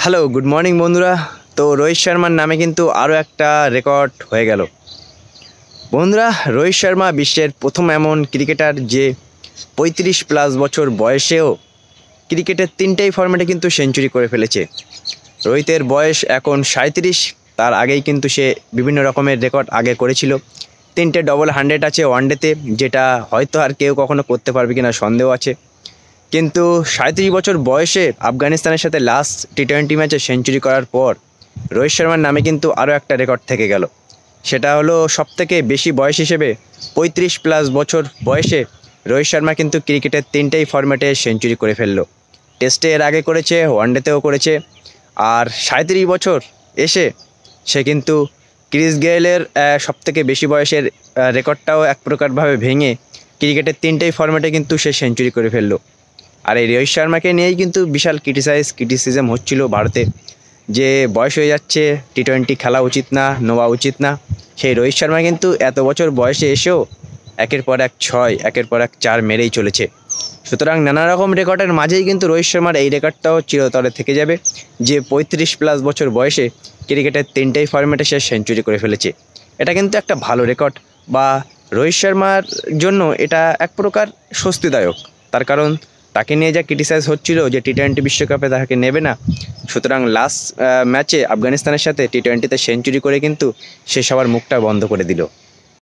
Hello, good morning বন্ধুরা। তো রোহিত শর্মার নামে কিন্তু আরও একটা রেকর্ড হয়ে গেল। বন্ধুরা, রোহিত শর্মা বিশ্বের প্রথম এমন ক্রিকেটার যে 35+ বছর বয়সেও ক্রিকেটের তিনটেই ফর্ম্যাটে কিন্তু সেঞ্চুরি করে ফেলেছে। রোহিতের বয়স এখন 37। তার আগেই কিন্তু সে বিভিন্ন রকমের রেকর্ড আগে করেছিল। 3টে ডবল 100 আছে ওয়ানডেতে, যেটা হয়তো আর কেউ কখনো করতে পারবে কিনা সন্দেহ আছে। কিন্তু 37 বছর বয়সে আফগানিস্তানের সাথে লাস্ট টি-20 ম্যাচে সেঞ্চুরি করার পর রোহিত শর্মার নামে কিন্তু আরও একটা রেকর্ড থেকে গেল। সেটা হলো সবথেকে বেশি বয়স হিসেবে 35+ বছর বয়সে রোহিত শর্মা কিন্তু ক্রিকেটের তিনটেই ফরম্যাটে সেঞ্চুরি করে ফেললো। টেস্টে এর আগে করেছে, ওয়ানডেতেও করেছে, আর 37 বছর এসে সে কিন্তু ক্রিস গেইলের সবথেকে বেশি বয়সের রেকর্ডটাও এক প্রকারভাবে ভেঙে ক্রিকেটের তিনটেই ফরম্যাটে কিন্তু সে সেঞ্চুরি করে ফেললো। আর এই রোহিত শর্মাকে নিয়েই কিন্তু বিশাল ক্রিটিসিজম হচ্ছিল ভারতে, যে বয়স হয়ে যাচ্ছে, টি-20 খেলা উচিত না, নেওয়া উচিত না। সেই রোহিত শর্মা কিন্তু এত বছর বয়সে এসেও একের পর এক 6, একের পর এক 4 মেরেই চলেছে। সুতরাং নানা রকম রেকর্ডের মাঝেই কিন্তু রোহিত শর্মার এই রেকর্ডটাও চিরতরে থেকে যাবে, যে 35+ বছর বয়সে ক্রিকেটের তিনটেই ফরম্যাটে সে সেঞ্চুরি করে ফেলেছে। এটা কিন্তু একটা ভালো রেকর্ড, বা রোহিত শর্মার জন্য এটা এক প্রকার স্বস্তিদায়ক। তার কারণ তাকে নিয়ে যা ক্রিটিসাইজ হচ্ছিল যে টি-20 বিশ্বকাপে তাকে নেবে না, সুতরাং লাস্ট ম্যাচে আফগানিস্তানের সাথে টি-20তে সেঞ্চুরি করে কিন্তু সে সবার মুখটা বন্ধ করে দিল।